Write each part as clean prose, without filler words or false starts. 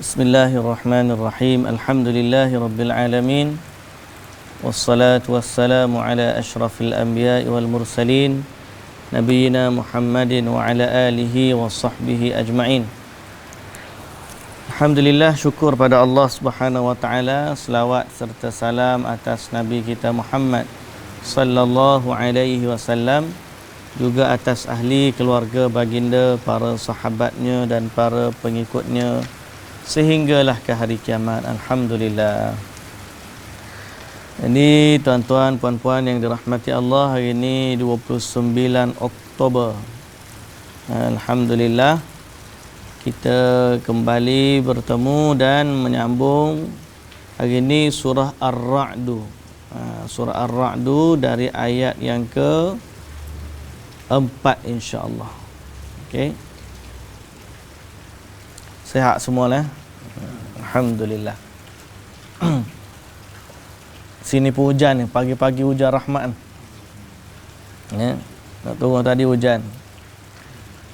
Bismillahirrahmanirrahim. Alhamdulillahirabbil alamin. Wassalatu wassalamu ala asyrafil anbiya'i wal mursalin nabiyina Muhammadin wa ala alihi wa sahbihi ajma'in. Alhamdulillah, syukur pada Allah Subhanahu wa taala, selawat serta salam atas nabi kita Muhammad sallallahu alaihi wasallam, juga atas ahli keluarga baginda, para sahabatnya dan para pengikutnya sehinggalah ke hari kiamat. Alhamdulillah. Ini tuan-tuan, puan-puan yang dirahmati Allah, hari ini 29 Oktober. Alhamdulillah, kita kembali bertemu dan menyambung hari ini surah Ar-Ra'du. Surah Ar-Ra'du dari ayat yang ke-4 insya-Allah. Okey. Sihat semua lah. Alhamdulillah. Sini pun hujan ni, pagi-pagi hujan rahmat. Ya, nak turun tadi hujan.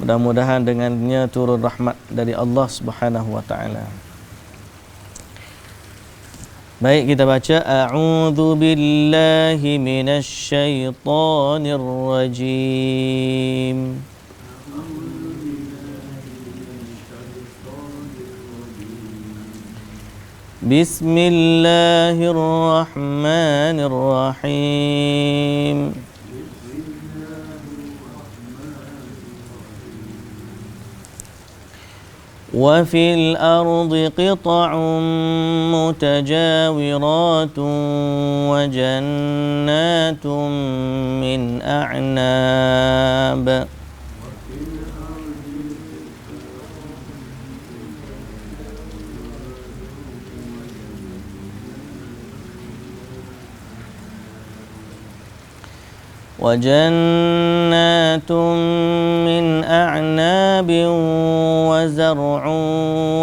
Mudah-mudahan dengannya turun rahmat dari Allah Subhanahu wa taala. Baik, kita baca a'udzu billahi minasy syaithanir rajim. Bismillahirrahmanirrahim. Wa fil ardi qita'un mutajawiratun wa jannatun min a'nab. وجنات من أعناب وزرع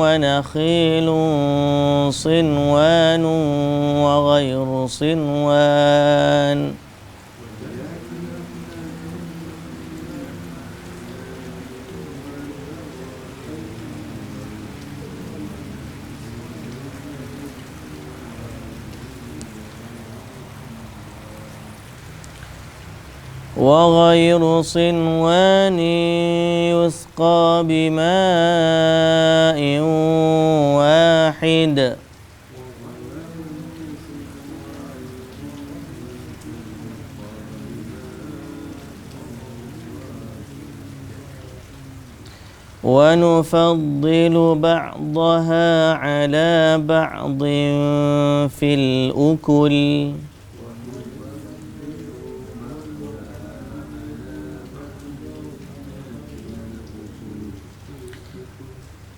ونخيل صنوان وغير صنوان وغير صنوان يسقى بماء واحد ونفضل بعضها على بعض في الأكل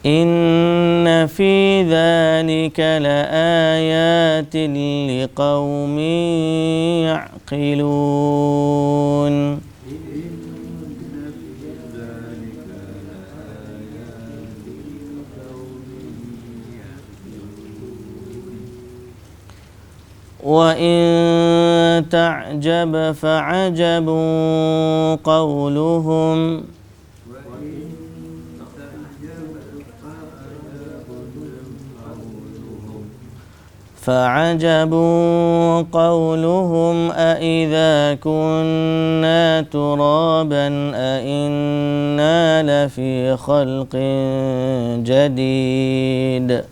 إن في ذلك لآيات لقوم يعقلون. وإن تعجب فعجب قولهم أإذا كنا ترابا أإنا لفي خلق جديد.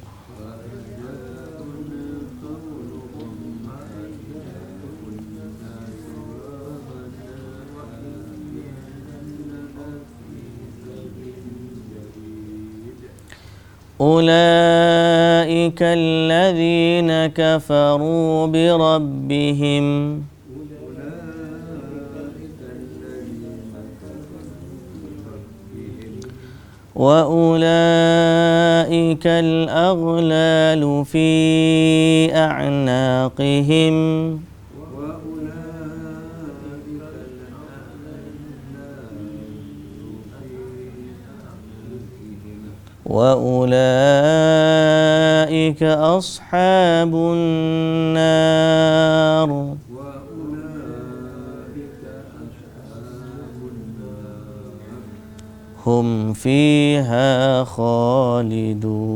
أولئك الذين كفروا بربهم وأولئك الأغلال في أعناقهم وأولئك أصحاب النار hum fiha khalidun.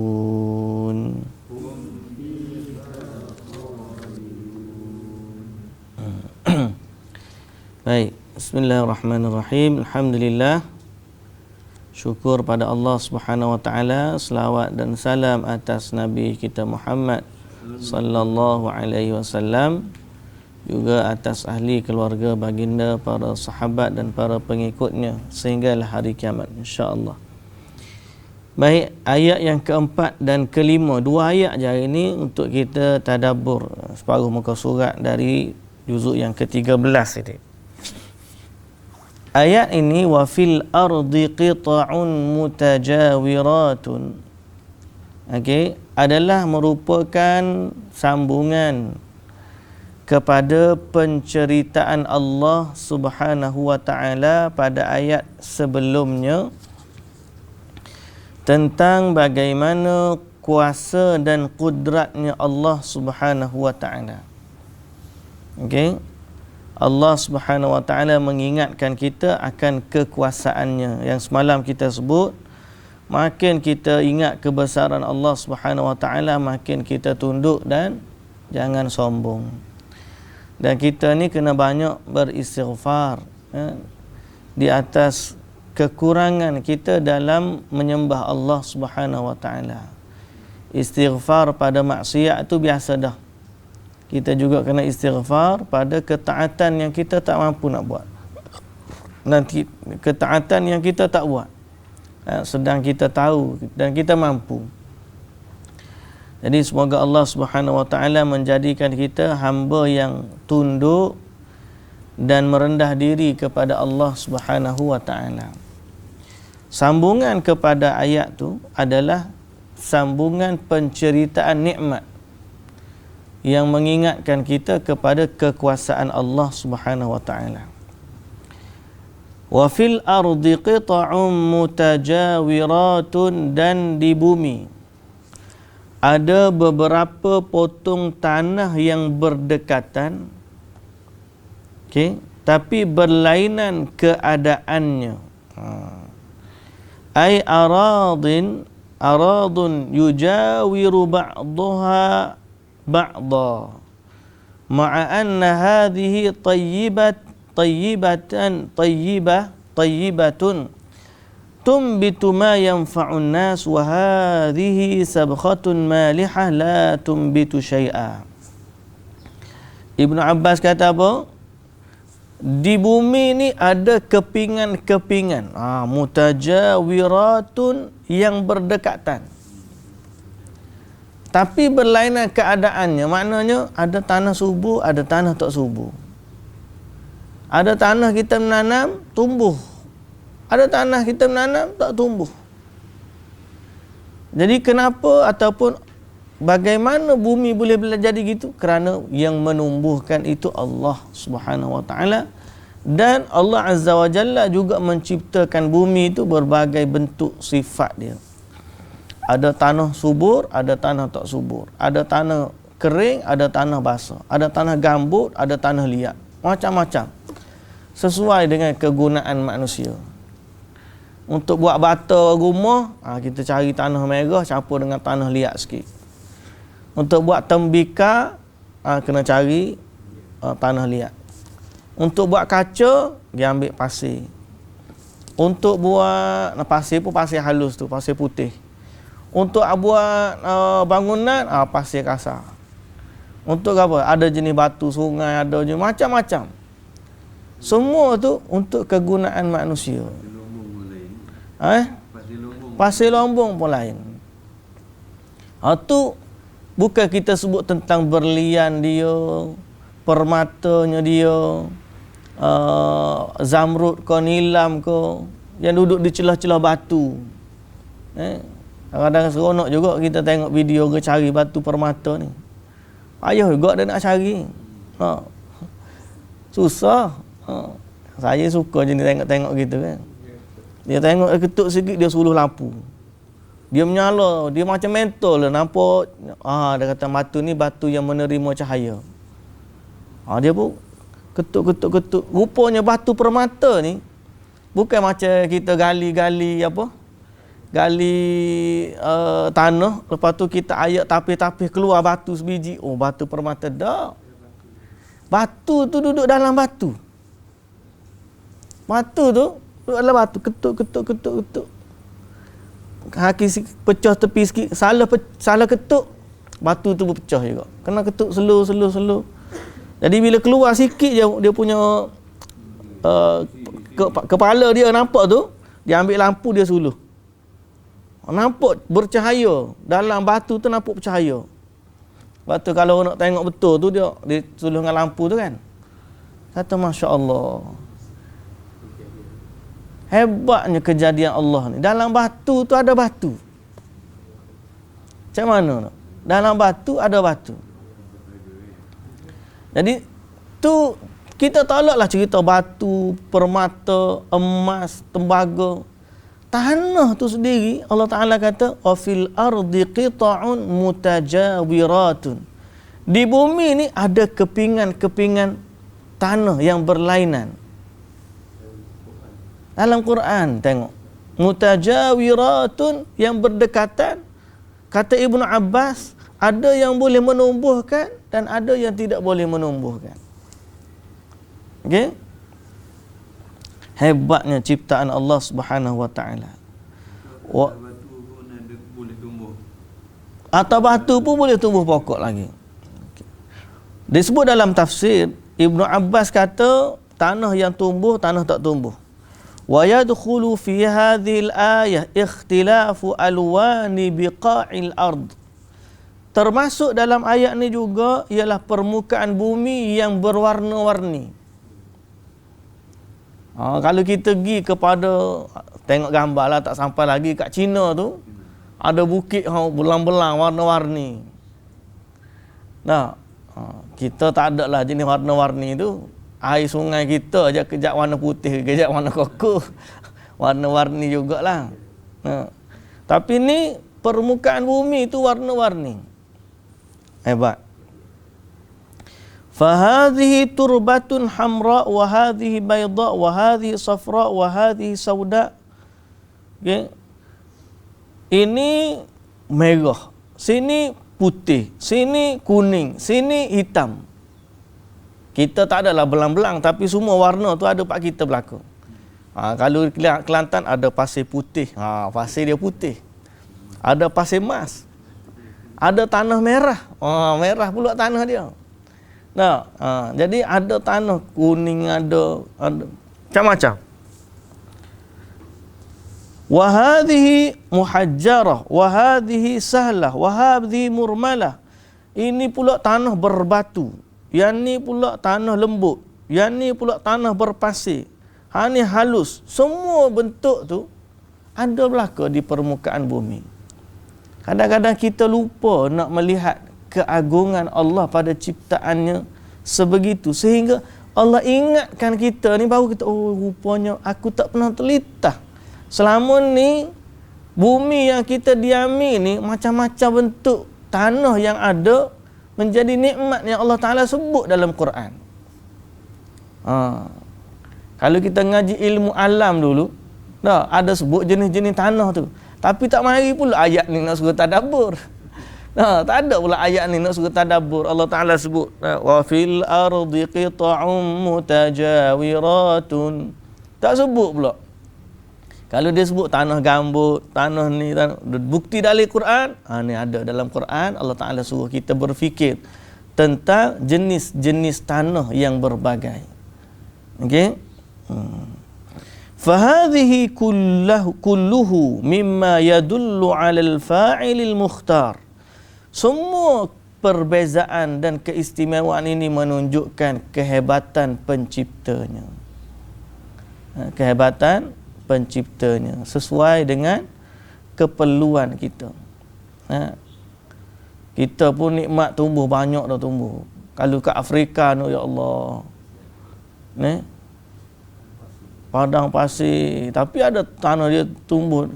Baik, bismillahirrahmanirrahim. Alhamdulillah. Syukur pada Allah Subhanahu wa taala, selawat dan salam atas Nabi kita Muhammad sallallahu alaihi wasallam, juga atas ahli keluarga baginda, para sahabat dan para pengikutnya sehinggalah hari kiamat insya-Allah. Baik, ayat yang keempat dan kelima, dua ayat je hari ini untuk kita tadabbur separuh muka surat dari juzuk yang ke-13 ini. Ayat ini, wa fil ardi qita'un mutajawiratun, okey, adalah merupakan sambungan kepada penceritaan Allah Subhanahu wa taala pada ayat sebelumnya tentang bagaimana kuasa dan kudratnya Allah Subhanahu wa taala. Okey, Allah Subhanahu wa taala mengingatkan kita akan kekuasaannya yang semalam kita sebut. Makin kita ingat kebesaran Allah Subhanahu wa taala, makin kita tunduk dan jangan sombong. Dan kita ni kena banyak beristighfar di atas kekurangan kita dalam menyembah Allah Subhanahu wa taala. Istighfar pada maksiat itu biasa dah. Kita juga kena istighfar pada ketaatan yang kita tak mampu nak buat. Nanti ketaatan yang kita tak buat, sedang kita tahu dan kita mampu. Jadi semoga Allah Subhanahu wa taala menjadikan kita hamba yang tunduk dan merendah diri kepada Allah Subhanahu wa taala. Sambungan kepada ayat tu adalah sambungan penceritaan nikmat yang mengingatkan kita kepada kekuasaan Allah Subhanahu wa taala. Wa fil ardi qita'un mutajawiratun, dan di bumi ada beberapa potong tanah yang berdekatan, okey, tapi berlainan keadaannya. Ai aradun yujawiru ba'daha ba'da ma'a anna hadhihi tayyibatun tumbitu ma yanfa'un nas wa hadhihi sabkhatun malihah la tumbitu syai'a. Ibnu Abbas kata apa? Di bumi ni ada kepingan-kepingan, mutajawiratun, yang berdekatan tapi berlainan keadaannya. Maknanya ada tanah subur, ada tanah tak subur. Ada tanah kita menanam, tumbuh. Ada tanah kita menanam, tak tumbuh. Jadi kenapa ataupun bagaimana bumi boleh jadi gitu? Kerana yang menumbuhkan itu Allah Subhanahu wa taala. Dan Allah Azza wa Jalla juga menciptakan bumi itu berbagai bentuk sifat dia. Ada tanah subur, ada tanah tak subur. Ada tanah kering, ada tanah basah. Ada tanah gambut, ada tanah liat. Macam-macam. Sesuai dengan kegunaan manusia. Untuk buat bata rumah, kita cari tanah merah campur dengan tanah liat sikit. Untuk buat tembikar, kena cari tanah liat. Untuk buat kaca, dia ambil pasir. Untuk buat pasir pun pasir halus tu, pasir putih. Untuk buat bangunan, pasir kasar. Untuk apa? Ada jenis batu sungai, ada jenis macam-macam. Semua tu untuk kegunaan manusia. Pasir lombong pun lain. Tu bukan kita sebut tentang berlian dia, permatanya dia, zamrud ke, nilam ke, yang duduk di celah-celah batu. Kadang-kadang seronok juga kita tengok video ke cari batu permata ni. Payah juga dia nak cari. Susah. Saya suka je tengok-tengok gitu kan. Dia tengok ketuk sikit, dia suluh lampu. Dia menyala, dia macam mentol lah, nampak. Dia kata batu ni batu yang menerima cahaya. Dia pun ketuk. Rupanya batu permata ni Bukan macam kita gali apa? Gali tanah, lepas tu kita ayak tapis-tapis keluar batu sebiji. Oh, batu permata dak. Batu tu duduk dalam batu. Batu tu duduk dalam batu, ketuk. Kaki pecah tepi sikit, salah ketuk, batu tu berpecah juga. Kena ketuk slow. Jadi bila keluar sikit dia punya kepala dia nampak tu, dia ambil lampu dia suluh. Nampak bercahaya. Dalam batu tu nampak bercahaya. Lepas tu kalau nak tengok betul tu dia suluh dengan lampu tu kan. Kata Masya Allah. Hebatnya kejadian Allah ni. Dalam batu tu ada batu. Macam mana nak? Dalam batu ada batu. Jadi tu kita tolaklah cerita batu, permata, emas, tembaga. Tanah tu sendiri Allah Ta'ala kata wa fil ardi qita'un mutajawiratun. Di bumi ni ada kepingan-kepingan tanah yang berlainan. Dalam Quran tengok, mutajawiratun, yang berdekatan. Kata Ibnu Abbas, ada yang boleh menumbuhkan dan ada yang tidak boleh menumbuhkan. Okey? Hebatnya ciptaan Allah Subhanahu wa taala. Batu pun boleh tumbuh. Atau batu pun boleh tumbuh pokok lagi. Disebut dalam tafsir, Ibnu Abbas kata tanah yang tumbuh, tanah tak tumbuh. Wa yadkhulu fi hadhil ayah ikhtilafu alwani biqa'il ard. Termasuk dalam ayat ni juga ialah permukaan bumi yang berwarna-warni. Kalau kita pergi kepada, tengok gambar lah, tak sampai lagi kat China tu, ada bukit belang-belang warna-warni. Nah, kita tak ada lah jenis warna-warni tu. Air sungai kita aja kejap warna putih, kejap warna koko. Warna-warni jugalah. Tapi ni permukaan bumi tu warna-warni. Hebat. Fahadhihi turbatun hamra wa hadhihi bayda wa hadhihi safra wa hadhihi sauda. Okay. Ini merah, sini putih, sini kuning, sini hitam. Kita tak adalah belang-belang, tapi semua warna tu ada pak kita belakang. Kalau Kelantan ada pasir putih, pasir dia putih. Ada pasir emas. Ada tanah merah. Merah pula tanah dia. Nah, jadi ada tanah kuning, ada macam-macam. Wa hadhihi muhajjarah, wa hadhihi sahlah, wa hadhihi murmalah. Ini pula tanah berbatu, yang ni pula tanah lembut, yang ni pula tanah berpasir. Ni halus. Semua bentuk tu ada belaka di permukaan bumi. Kadang-kadang kita lupa nak melihat keagungan Allah pada ciptaannya sebegitu, sehingga Allah ingatkan kita ni, baru kita, oh rupanya aku tak pernah terlintas. Selama ni bumi yang kita diami ni macam-macam bentuk tanah yang ada menjadi nikmat yang Allah Ta'ala sebut dalam Quran. Kalau kita ngaji ilmu alam dulu, ada sebut jenis-jenis tanah tu. Tapi tak mari pula ayat ni nak suruh tadabbur. Tak ada pula ayat ni nak suruh tadabbur. Allah Ta'ala sebut wa fil ardi qita'um mutajawiratun. Tak sebut pula. Kalau dia sebut tanah gambut, tanah ni, bukti dalam Quran, ni ada dalam Quran. Allah Ta'ala suruh kita berfikir tentang jenis-jenis tanah yang berbagai. Okey? Fahadhihi kulluhu mimma yadullu 'alal fa'ilil mukhtar. Semua perbezaan dan keistimewaan ini menunjukkan kehebatan penciptanya. Kehebatan penciptanya sesuai dengan keperluan kita. Kita pun nikmat tumbuh, banyak dah tumbuh. Kalau kat Afrika tu, ya Allah, ni padang pasir, tapi ada tanah dia tumbuh.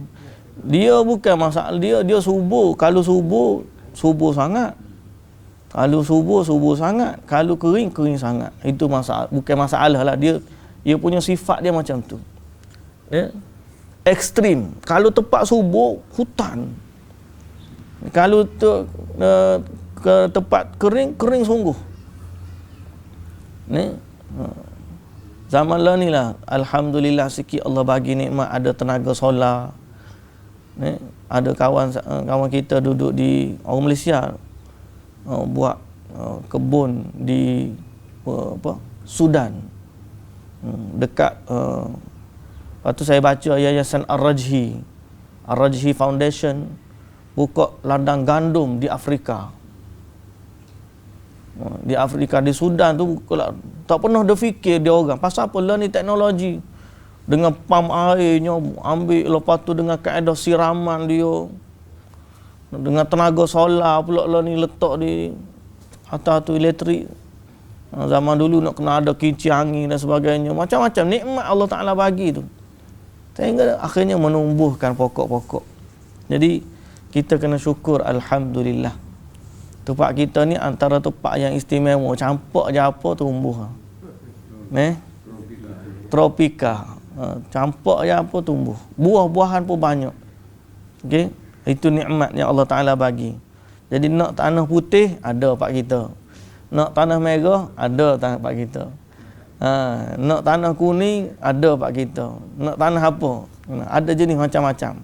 Dia bukan masalah, dia subur. Kalau subur sangat. Kalau subur sangat. Kalau kering sangat. Itu masalah, bukan masalah lah. Dia punya sifat dia macam tu. Ya. Ekstrim. Kalau tempat subur, hutan. Kalau ke tempat kering, kering sungguh. Ni. Zaman lah ni lah, alhamdulillah sikit Allah bagi nikmat ada tenaga solar. Ni, ada kawan kita duduk di orang Malaysia buat kebun di Sudan. Dekat lepas tu saya baca Yayasan Ar-Rajhi Foundation buka ladang gandum di Afrika. Di Afrika, di Sudan tu tak pernah dia fikir dia orang. Pasal apa? Lah ni teknologi. Dengan pam airnya ambil, lepas tu dengan kaedah siraman dia. Dengan tenaga solar pula lah ni letak di atas tu elektrik. Zaman dulu nak kena ada kincir angin dan sebagainya. Macam-macam nikmat Allah Ta'ala bagi tu. Sehingga akhirnya menumbuhkan pokok-pokok. Jadi kita kena syukur alhamdulillah. Tempat kita ni antara tempat yang istimewa, campak je apa tumbuh. Tropika. Campak je apa tumbuh. Buah-buahan pun banyak. Okey, itu nikmat yang Allah Taala bagi. Jadi nak tanah putih ada tempat kita. Nak tanah merah ada tempat kita. Nak tanah kuning ada tempat kita. Nak tanah apa? Ada jenis macam-macam.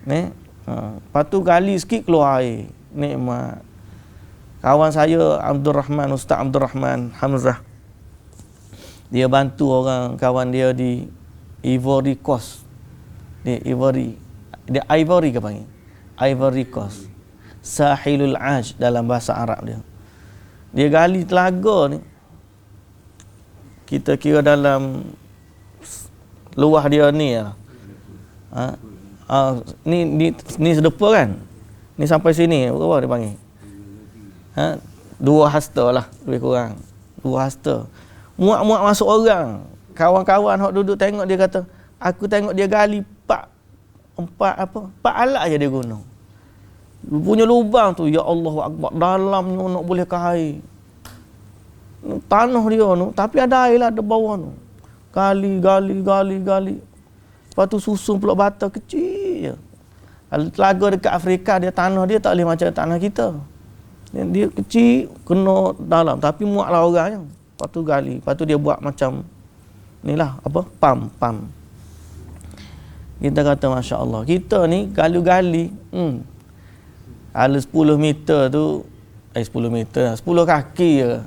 Lepas tu gali sikit keluar air. Nikmat. Kawan saya Ustaz Abdul Rahman Hamzah, dia bantu orang kawan dia di Ivory Coast. Dia Ivory ke panggil? Ivory Coast. Sahilul Aj dalam bahasa Arab dia. Dia gali telaga ni. Kita kira dalam luah dia ni lah. Ni sedepa kan? Ni sampai sini berapa dia panggil? 2 hasta lah lebih kurang. 2 hasta. Muat-muat masuk orang. Kawan-kawan hok duduk tengok dia kata, aku tengok dia gali 4 alat aja dia guna. Punya lubang tu, ya Allah Akbar, dalamnya nak boleh ke air. Tanah dia tu, tapi ada air lah di bawah tu. Gali. Lepas tu susun pula bata kecil je. Kalau telaga dekat Afrika, dia tanah dia tak boleh macam tanah kita. Dia kecil, kena dalam. Tapi muatlah orangnya. Lepas tu gali. Lepas tu dia buat macam ni lah, pam. Kita kata Masya Allah. Kita ni gali. Kalau 10 meter tu 10 meter 10 kaki je.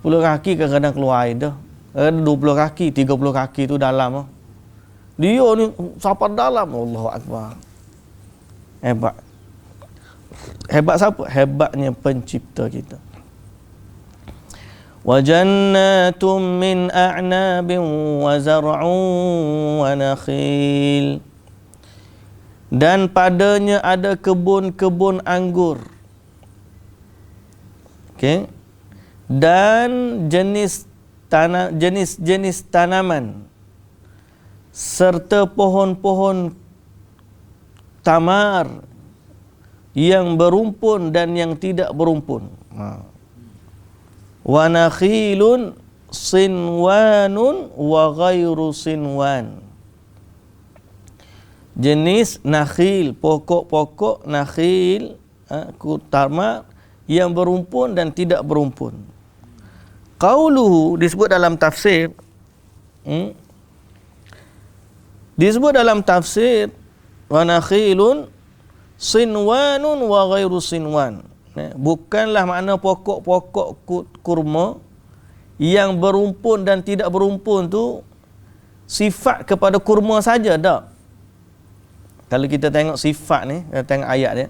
10 kaki kadang-kadang keluar air dah. 20 kaki, 30 kaki tu dalam. Dia ni sampai dalam. Allahu Akbar. Hebat siapa? Hebatnya pencipta kita. Wa jannatum min a'nabin wa zar'un wa nakhil. Dan padanya ada kebun-kebun anggur. Okey. Dan jenis tanaman serta pohon-pohon tamar yang berumpun dan yang tidak berumpun. Wa nakhilun sinwanun wa ghairu sinwan. Jenis nakhil, pokok-pokok nakhil, tamar yang berumpun dan tidak berumpun. Qauluhu disebut dalam tafsir. Disebut dalam tafsir wa nakhilun sinwanun wa ghairu sinwan. Bukanlah makna pokok-pokok kurma yang berumpun dan tidak berumpun tu sifat kepada kurma saja, tak. Kalau kita tengok sifat ni, kita tengok ayat dia.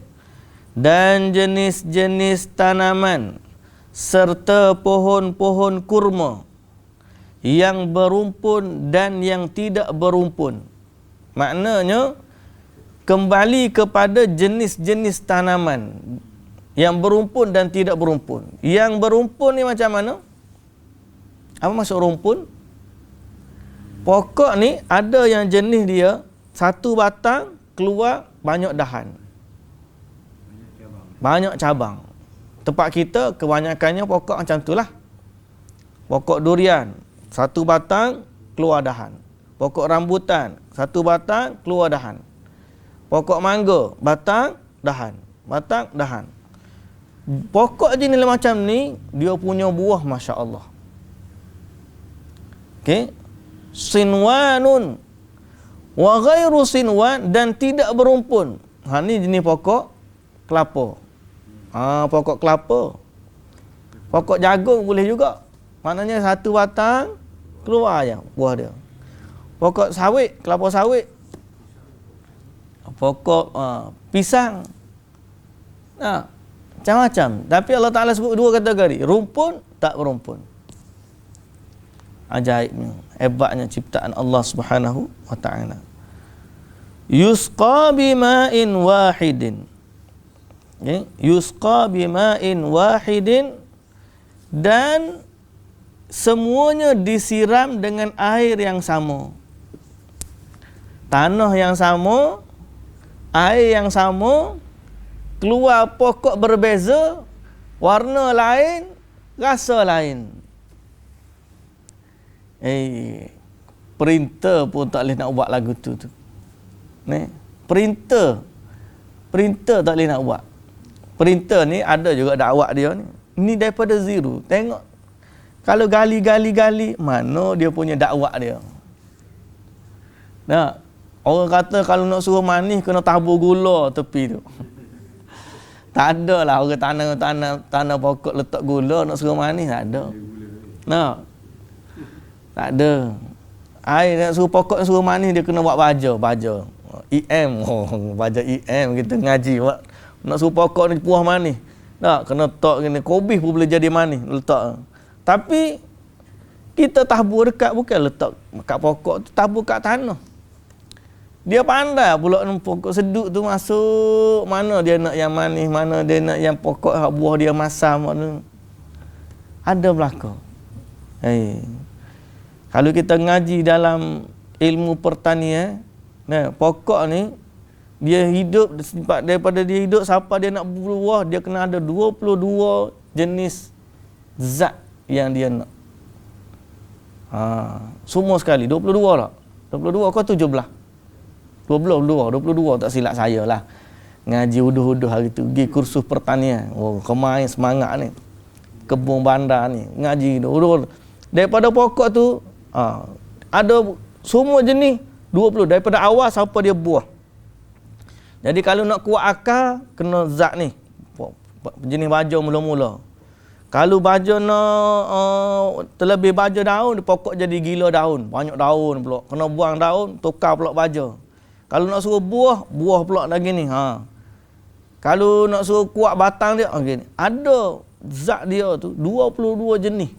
Dan jenis-jenis tanaman serta pohon-pohon kurma yang berumpun dan yang tidak berumpun. Maknanya kembali kepada jenis-jenis tanaman yang berumpun dan tidak berumpun. Yang berumpun ni macam mana? Apa maksud rumpun? Pokok ni ada yang jenis dia satu batang keluar banyak dahan, banyak cabang. Tempat kita kebanyakannya pokok macam itulah. Pokok durian, satu batang keluar dahan. Pokok rambutan, satu batang keluar dahan. Pokok mangga, batang, dahan. Batang, dahan. Pokok jenis macam ni, dia punya buah Masya Allah. Okey. Sinwanun wa ghairu sinwan, dan tidak berumpun. Ni jenis pokok kelapa. Pokok kelapa. Pokok jagung boleh juga. Maknanya satu batang keluar je buah dia. Pokok sawit, kelapa sawit. Pokok pisang. Macam-macam. Tapi Allah Ta'ala sebut dua kategori. Rumpun, tak berumpun. Ajaibnya, hebatnya ciptaan Allah Subhanahu wa Ta'ala. Yusqa bima'in wahidin. Okay. Yusqa bima'in wahidin, dan semuanya disiram dengan air yang sama. Tanah yang sama, air yang sama, keluar pokok berbeza, warna lain, rasa lain. Printer pun tak boleh nak buat lagu tu. Printer tak boleh nak buat. Printer ni ada juga dakwah dia ni. Ni daripada zero. Tengok. Kalau gali, mana dia punya dakwah dia. Orang kata kalau nak suruh manis kena tabur gula tepi tu. Tak ada lah orang tanah pokok letak gula nak suruh manis, tak ada. Tak ada. Air nak suruh pokok suruh manis, dia kena buat baja. EM. Baja EM kita ngaji buat. Nak suruh pokok ni puas manis. Tak, kena letak gini. Kobis pun boleh jadi manis letak. Tapi kita tabur dekat, bukan letak kat pokok tu, tabur kat tanah. Dia pandai pula pokok seduk tu masuk, mana dia nak yang manis, mana dia nak yang pokok buah dia masam. Ada berlaku. Kalau kita ngaji dalam ilmu pertanian, pokok ni dia hidup, daripada dia hidup sampai dia nak berbuah, dia kena ada 22 jenis zat yang dia nak. Semua sekali 22 tak? 22 kau 17? 22 tak silap saya lah. Ngaji uduh-uduh hari tu, pergi kursus pertanian. Kemarin semangat ni. Kebun bandar ni, ngaji uduh. Daripada pokok tu ada semua jenis 20 daripada awal sampai dia buah. Jadi kalau nak kuat akal, kena zat ni. Jenis baja mula-mula. Kalau baja nak terlebih baja daun, pokok jadi gila daun. Banyak daun pula. Kena buang daun, tukar pula baja. Kalau nak suruh buah pula lagi ni. Kalau nak suruh kuat batang dia, gini. Ada zat dia tu 22 jenis.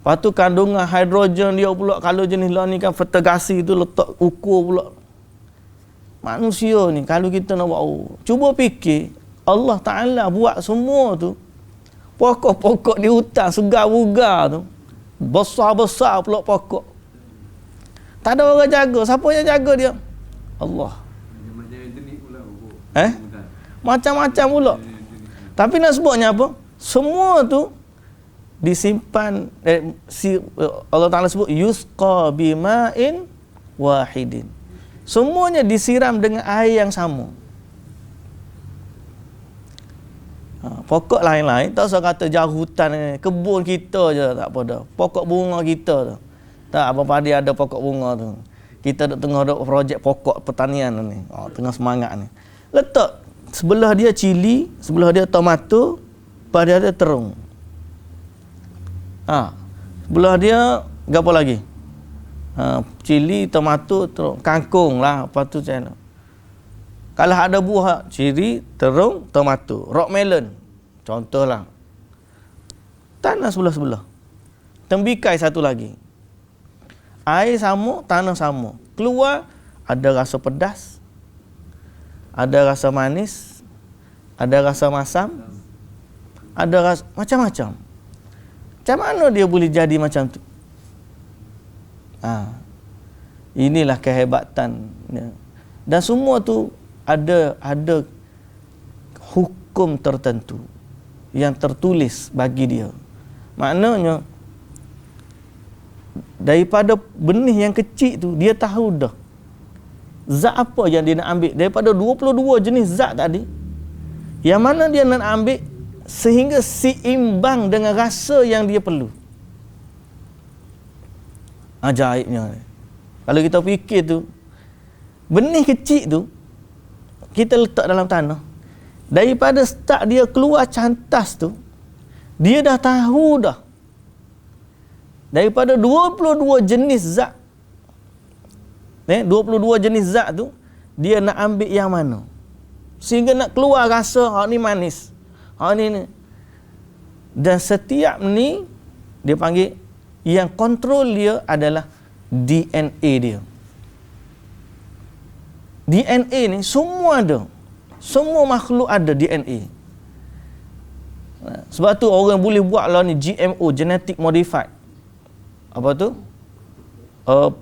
Lepas tu kandungan hidrogen dia pula, kalau jenis lah ni kan fertigasi tu letak ukur pula. Manusia ni kalau kita nak buat, cuba fikir Allah Ta'ala buat semua tu, pokok-pokok di hutan segar-bugar tu, besar-besar pula pokok. Tak ada orang jaga. Siapa yang jaga dia? Allah. Macam-macam pula. Tapi nak sebutnya apa? Semua tu disimpan, Allah Ta'ala sebut yusqa bima'in wahidin. Semuanya disiram dengan air yang sama. Pokok lain-lain, tak usah kata jauh hutan ni, kebun kita je tak apa dah. Pokok bunga kita tu. Tak apa-apa dia ada pokok bunga tu. Kita duk tengah ada projek pokok pertanian ni. Tengah semangat ni. Letak sebelah dia cili, sebelah dia tomato, pada dia terung. Sebelah dia apa lagi? Cili, tomato, terung, kangkung lah, apa tu macam mana. Kalau ada buah cili, terung, tomato, rock melon, contohlah. Tanah sebelah-sebelah. Tembikai satu lagi. Air sama, tanah sama. Keluar ada rasa pedas, ada rasa manis, ada rasa masam, ada rasa macam-macam. Macam mana dia boleh jadi macam tu? Inilah kehebatan. Dan semua tu ada hukum tertentu yang tertulis bagi dia. Maknanya daripada benih yang kecil tu, dia tahu dah zat apa yang dia nak ambil daripada 22 jenis zat tadi, yang mana dia nak ambil sehingga seimbang dengan rasa yang dia perlu. Ajaibnya. Kalau kita fikir tu, benih kecil tu kita letak dalam tanah, daripada start dia keluar cantas tu, dia dah tahu dah daripada 22 jenis zat, 22 jenis zat tu dia nak ambil yang mana, sehingga nak keluar rasa hak ni manis, hak ni. Dan setiap ni dia panggil, yang kontrol dia adalah DNA dia. DNA ni semua ada. Semua makhluk ada DNA. Sebab tu orang boleh buat lah ni GMO, genetic modified. Apa tu?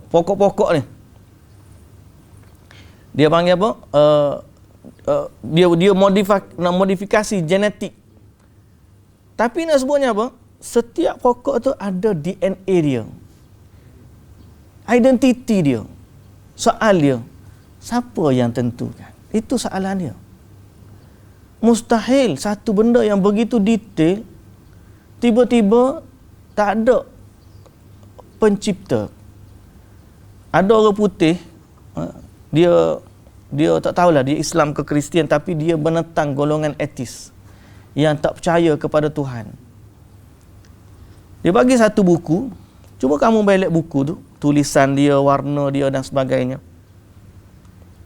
Pokok-pokok ni. Dia panggil apa? Dia modifikasi genetik. Tapi nak sebutnya apa? Setiap pokok tu ada DNA dia. Identiti dia. Soal dia, siapa yang tentukan? Itu soalan dia. Mustahil satu benda yang begitu detail tiba-tiba tak ada pencipta. Ada orang putih, dia tak tahulah dia Islam ke Kristian, tapi dia menentang golongan etis yang tak percaya kepada Tuhan. Dia bagi satu buku, cuba kamu balik buku tu, tulisan dia, warna dia dan sebagainya.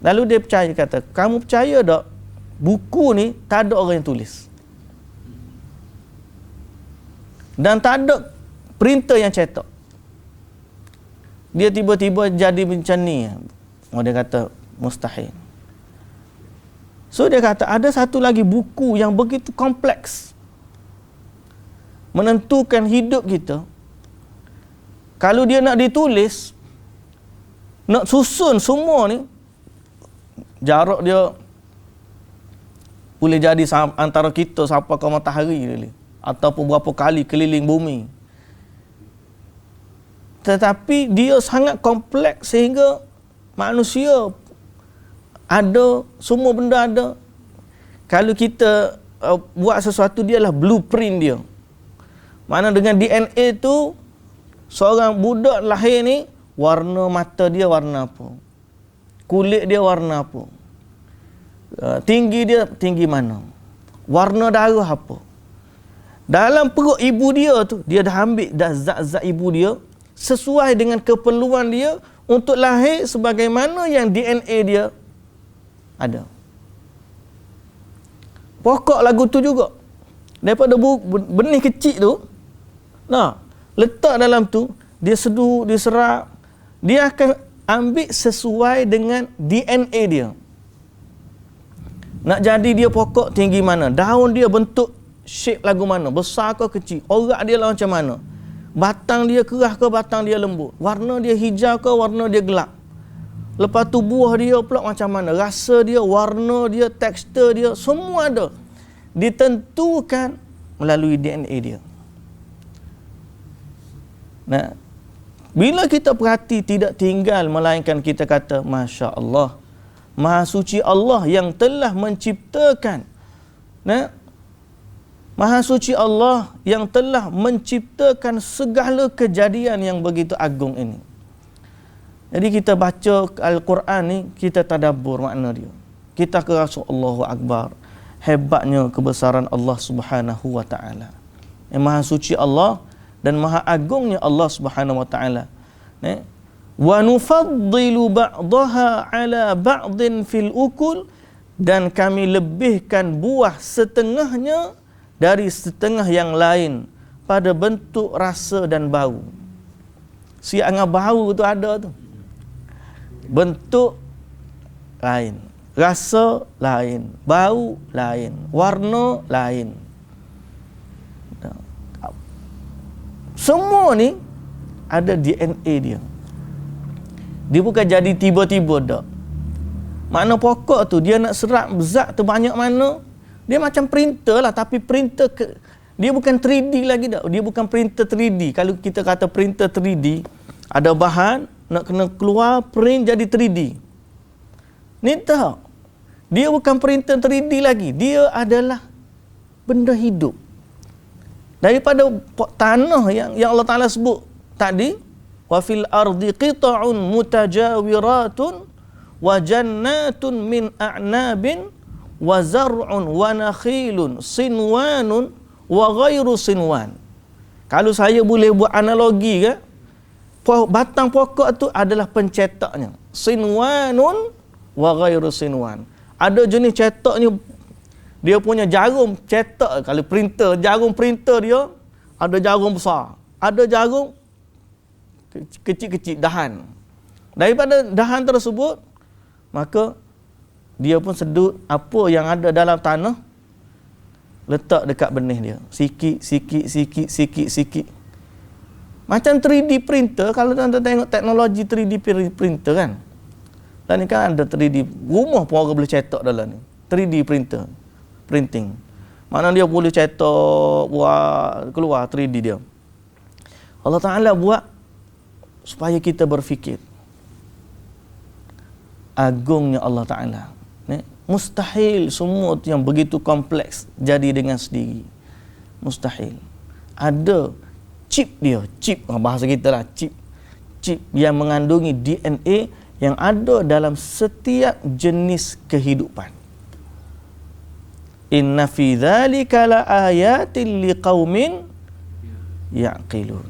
Lalu dia percaya, kata, kamu percaya tak buku ni tak ada orang yang tulis, dan tak ada printer yang cetak. Dia tiba-tiba jadi macam ni. Dia kata mustahil. So dia kata ada satu lagi buku yang begitu kompleks, menentukan hidup kita. Kalau dia nak ditulis, nak susun semua ni, jarak dia boleh jadi antara kita sampai ke matahari ataupun berapa kali keliling bumi. Tetapi dia sangat kompleks sehingga manusia ada, semua benda ada. Kalau kita buat sesuatu, dia lah blueprint dia. Mana dengan DNA tu, seorang budak lahir ni, warna mata dia warna apa, kulit dia warna apa, tinggi dia tinggi mana, warna darah apa. Dalam perut ibu dia tu, dia dah ambil dah zat-zat ibu dia sesuai dengan keperluan dia untuk lahir sebagaimana yang DNA dia ada. Pokok lagu tu juga, daripada benih kecil tu, nah, letak dalam tu, dia seduh, dia serap, dia akan ambil sesuai dengan DNA dia. Nak jadi dia pokok tinggi mana, daun dia bentuk shape lagu mana, besar ke kecil, orak dia lah macam mana, batang dia kerah ke batang dia lembut, warna dia hijau ke warna dia gelap, lepas tu buah dia pula macam mana, rasa dia, warna dia, tekstur dia, semua ada ditentukan melalui DNA dia. Nah, bila kita perhati, tidak tinggal melainkan kita kata, Masya Allah, Maha Suci Allah yang telah menciptakan. Nah, Maha Suci Allah yang telah menciptakan segala kejadian yang begitu agung ini. Jadi kita baca Al-Quran ni, kita tadabbur makna dia. Kita rasa Allahu Akbar, hebatnya kebesaran Allah Subhanahu wa taala. Maha Suci Allah dan maha agungnya Allah Subhanahu wa taala. Wa nufaddilu ba'daha ala ba'din fil ukul, dan kami lebihkan buah setengahnya dari setengah yang lain pada bentuk rasa dan bau. Siap dengan bau tu ada tu. Bentuk lain, rasa lain, bau lain, warna lain. Semua ni ada DNA dia. Dia bukan jadi tiba-tiba dak. Makna pokok tu dia nak serap zat tu banyak mana, dia macam printer lah, tapi printer Dia bukan 3D lagi dah. Dia bukan printer 3D. Kalau kita kata printer 3D, ada bahan, nak kena keluar, print jadi 3D. Ni tak. Dia bukan printer 3D lagi. Dia adalah benda hidup. Daripada tanah yang Allah Ta'ala sebut tadi, wa fil ardi qita'un mutajawiratun wa jannatun min a'nabin wa zar'un wa nakhilun sinwanun wa ghairu sinwan. Kalau saya boleh buat analogi ke, batang pokok tu adalah pencetaknya. Sinwanun wa ghairu sinwan. Ada jenis cetaknya, dia punya jarum cetak, kalau printer, jarum printer dia ada jarum besar, ada jarum kecil-kecil dahan. Daripada dahan tersebut, maka dia pun sedut apa yang ada dalam tanah, letak dekat benih dia. Sikit. Macam 3D printer, kalau tuan-tuan tengok teknologi 3D printer kan. Dan ni kan ada 3D, rumah pun orang boleh cetak dalam ni. 3D printing. Mana dia boleh cetak, buat keluar 3D dia. Allah Ta'ala buat supaya kita berfikir. Agungnya Allah Ta'ala. Mustahil semua yang begitu kompleks jadi dengan sendiri. Mustahil. Ada chip dia, bahasa kita lah, chip yang mengandungi DNA yang ada dalam setiap jenis kehidupan. Inna fi dzalika laayatin liqaumin yaqilun.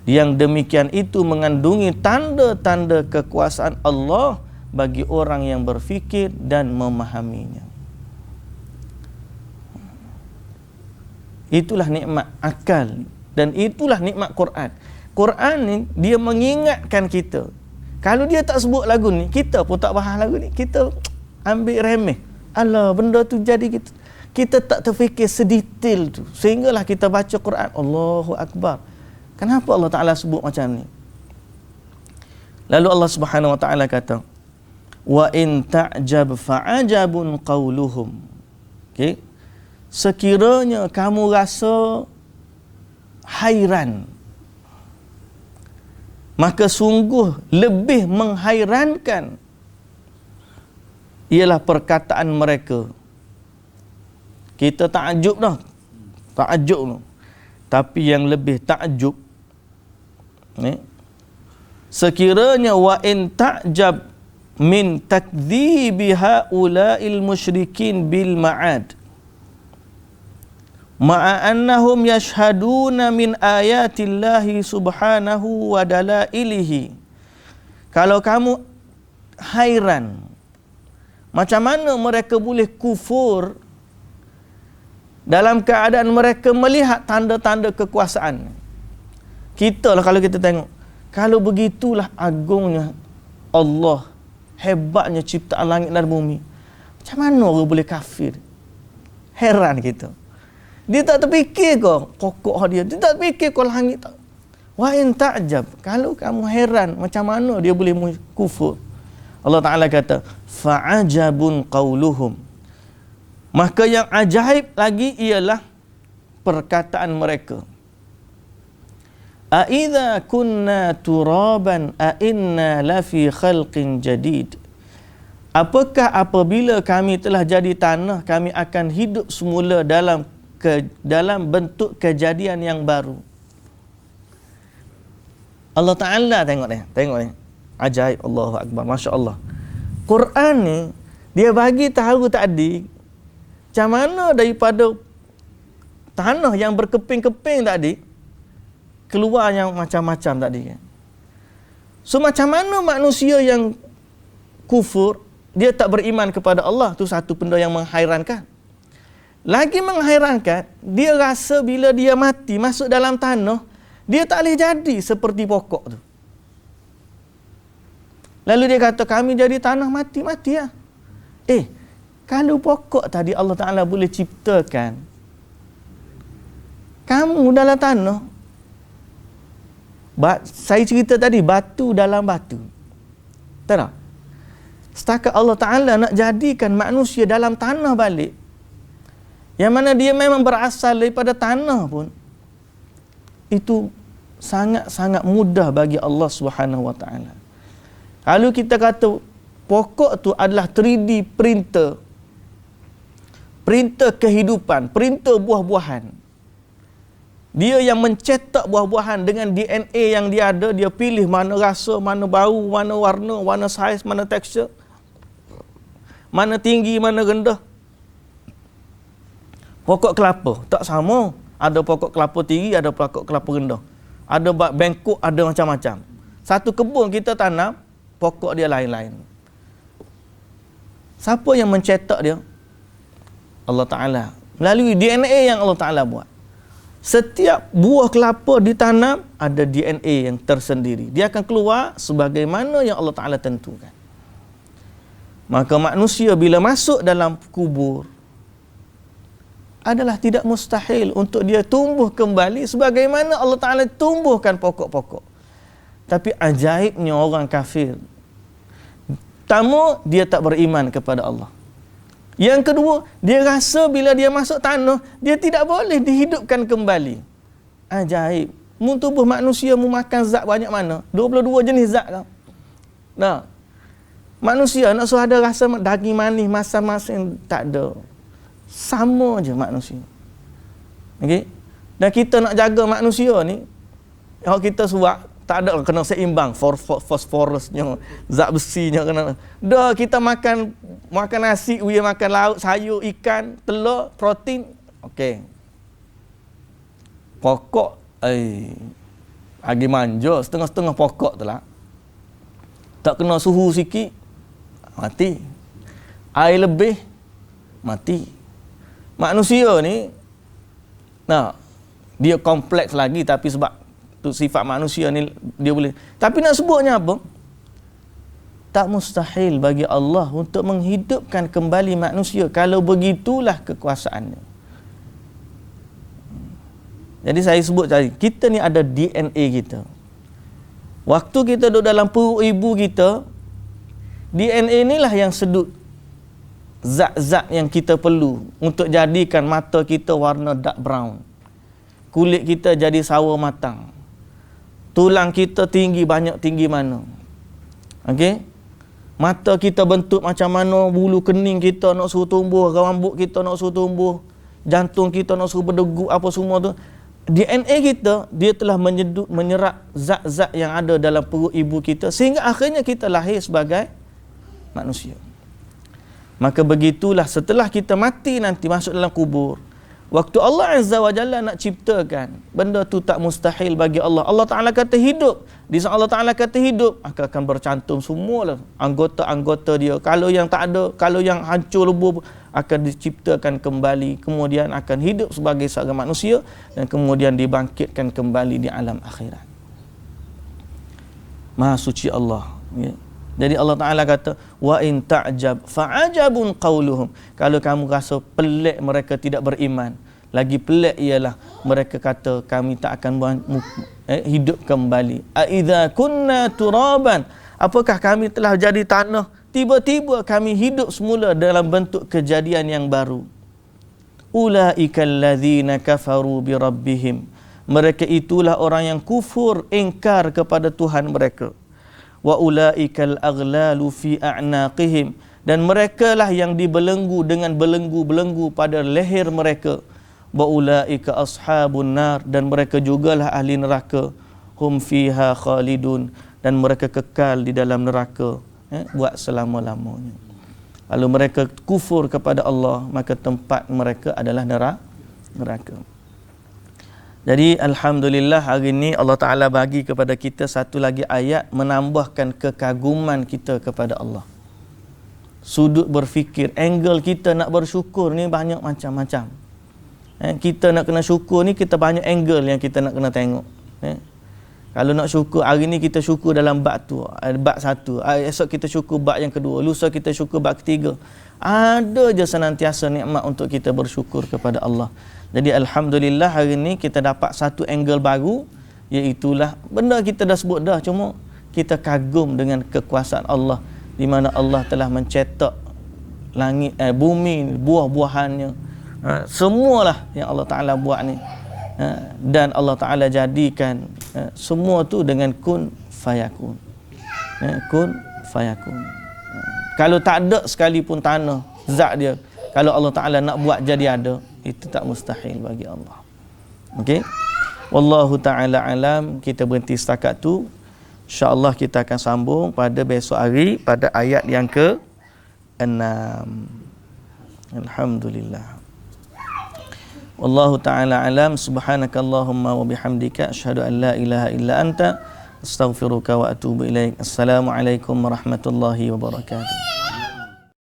Yang demikian itu mengandungi tanda-tanda kekuasaan Allah bagi orang yang berfikir dan memahaminya. Itulah nikmat akal dan itulah nikmat Quran. Quran ni dia mengingatkan kita. Kalau dia tak sebut lagu ni, kita pun tak faham lagu ni. Kita ambil remeh. Alah, benda tu jadi kita tak terfikir sedetail tu. Sehinggalah kita baca Quran, Allahu Akbar. Kenapa Allah Ta'ala sebut macam ni? Lalu Allah Subhanahu Wa Ta'ala kata, wa in ta'jab fa'ajabun qawluhum. Okay? Sekiranya kamu rasa hairan, maka sungguh lebih menghairankan ialah perkataan mereka. Kita takjub dah. Tapi yang lebih takjub, sekiranya wa in ta'jab min takdzibi haula'il musyrikin bil ma'ad ma'a annahum yashhaduna min ayatillahi subhanahu wa dalailihi. Kalau kamu hairan macam mana mereka boleh kufur dalam keadaan mereka melihat tanda-tanda kekuasaan. Kita lah kalau kita tengok, kalau begitulah agungnya Allah, hebatnya ciptaan langit dan bumi, macam mana orang boleh kafir? Heran kita. Dia tak terfikir kau kokoh dia. Dia tak terfikir kau langit tak. Wa in ta'jab, kalau kamu heran macam mana dia boleh kufur. Allah Ta'ala kata, fa'ajabun qawluhum. Maka yang ajaib lagi ialah perkataan mereka. A idza kunna turaban a inna lafi khalqin jadid. Apakah apabila kami telah jadi tanah, kami akan hidup semula dalam bentuk kejadian yang baru. Allah Ta'ala tengok ni. Ajaib, Allahu Akbar, Masya Allah. Quran ni, dia bagi tahu tadi, macam mana daripada tanah yang berkeping-keping tadi, keluar yang macam-macam tadi. So macam mana manusia yang kufur, dia tak beriman kepada Allah, tu satu benda yang menghairankan. Lagi menghairankan, dia rasa bila dia mati, masuk dalam tanah, dia tak boleh jadi seperti pokok tu. Lalu dia kata, kami jadi tanah mati lah. Kalau pokok tadi Allah Ta'ala boleh ciptakan, kamu dalam tanah, saya cerita tadi, batu dalam batu. Tak? Setakat Allah Ta'ala nak jadikan manusia dalam tanah balik, yang mana dia memang berasal daripada tanah pun, itu sangat-sangat mudah bagi Allah Subhanahu Wa Taala. Kalau kita kata pokok tu adalah 3D printer, printer kehidupan, printer buah-buahan. Dia yang mencetak buah-buahan dengan DNA yang dia ada, dia pilih mana rasa, mana bau, mana warna, mana saiz, mana tekstur, mana tinggi, mana rendah. Pokok kelapa tak sama. Ada pokok kelapa tinggi, ada pokok kelapa rendah. Ada bengkok, ada macam-macam. Satu kebun kita tanam, pokok dia lain-lain. Siapa yang mencetak dia? Allah Ta'ala. Melalui DNA yang Allah Ta'ala buat. Setiap buah kelapa ditanam, ada DNA yang tersendiri. Dia akan keluar sebagaimana yang Allah Ta'ala tentukan. Maka manusia bila masuk dalam kubur, adalah tidak mustahil untuk dia tumbuh kembali sebagaimana Allah Ta'ala tumbuhkan pokok-pokok. Tapi ajaibnya orang kafir, pertama, dia tak beriman kepada Allah. Yang kedua, dia rasa bila dia masuk tanah, dia tidak boleh dihidupkan kembali. Ajaib. Mun tubuh manusia mu makan zat banyak mana? 22 jenis zat tau. Nah, manusia nak suruh ada rasa daging manis, masam-masam, tak ada. Sama je manusia. Okey? Dan kita nak jaga manusia ni, kalau kita suap, tak ada kena seimbang, fosforusnya, zat besinya kena. Dah kita makan nasi, we makan lauk, sayur, ikan, telur, protein. Okey. Pokok lagi manja, setengah-setengah pokok tu lah. Tak kena suhu sikit, mati. Air lebih, mati. Manusia ni, dia kompleks lagi, tapi sebab tu sifat manusia ni dia boleh. Tapi nak sebutnya apa? Tak mustahil bagi Allah untuk menghidupkan kembali manusia kalau begitulah kekuasaannya. Jadi saya sebut tadi, kita ni ada DNA kita. Waktu kita duduk dalam perut ibu kita, DNA inilah yang sedut zat-zat yang kita perlu untuk jadikan mata kita warna dark brown, kulit kita jadi sawo matang, tulang kita tinggi mana. Okey? Mata kita bentuk macam mana, bulu kening kita nak suruh tumbuh, rambut kita nak suruh tumbuh, jantung kita nak suruh berdegup, apa semua tu. DNA kita, dia telah menyerap zat-zat yang ada dalam perut ibu kita sehingga akhirnya kita lahir sebagai manusia. Maka begitulah setelah kita mati nanti masuk dalam kubur, waktu Allah Azza wa Jalla nak ciptakan, benda tu tak mustahil bagi Allah. Allah Ta'ala kata hidup. Di saat Allah Ta'ala kata hidup, akan bercantum semualah anggota-anggota dia. Kalau yang tak ada, kalau yang hancur lebur, akan diciptakan kembali. Kemudian akan hidup sebagai seorang manusia dan kemudian dibangkitkan kembali di alam akhirat. Maha suci Allah. Ya. Jadi Allah Ta'ala kata, wa in ta'jab fa'ajabun qawluhum. Kalau kamu rasa pelik mereka tidak beriman, lagi pelik ialah mereka kata kami tak akan hidup kembali. A idza kunna turaban, apakah kami telah jadi tanah, tiba-tiba kami hidup semula dalam bentuk kejadian yang baru. Ulaikal ladzina kafaru bi rabbihim, mereka itulah orang yang kufur, ingkar kepada Tuhan mereka. Wa ulaikal aghlalu fi a'naqihim, dan merekalah yang dibelenggu dengan belenggu-belenggu pada leher mereka. Wa ulaika ashabun nar, dan mereka jugalah ahli neraka. Hum fiha khalidun, dan mereka kekal di dalam neraka buat selama-lamanya. Kalau mereka kufur kepada Allah, maka tempat mereka adalah neraka. Jadi alhamdulillah hari ini Allah Ta'ala bagi kepada kita satu lagi ayat menambahkan kekaguman kita kepada Allah. Sudut berfikir, angle kita nak bersyukur ni banyak macam-macam. Kita nak kena syukur ni, kita banyak angle yang kita nak kena tengok. Kalau nak syukur, hari ni kita syukur dalam bab tu, bab satu. Esok kita syukur bab yang kedua. Lusa kita syukur bab ketiga. Ada je senantiasa nikmat untuk kita bersyukur kepada Allah. Jadi alhamdulillah hari ni kita dapat satu angle baru, iaitulah benda kita dah sebut dah, cuma kita kagum dengan kekuasaan Allah di mana Allah telah mencetak langit, bumi, buah-buahannya, Semualah yang Allah Ta'ala buat ni, dan Allah Ta'ala jadikan semua tu dengan kun fayakun. Kun fayakun. Kalau tak ada sekalipun tanah, zat dia, kalau Allah Ta'ala nak buat jadi ada, itu tak mustahil bagi Allah. Okey. Wallahu Ta'ala alam. Kita berhenti setakat tu. InsyaAllah kita akan sambung pada besok hari pada ayat yang ke-6. Alhamdulillah. Wallahu ta'ala alam. Subhanakallahumma wa bihamdika asyhadu an la ilaha illa anta astaghfiruka wa atubu ilaik. Assalamualaikum warahmatullahi wabarakatuh.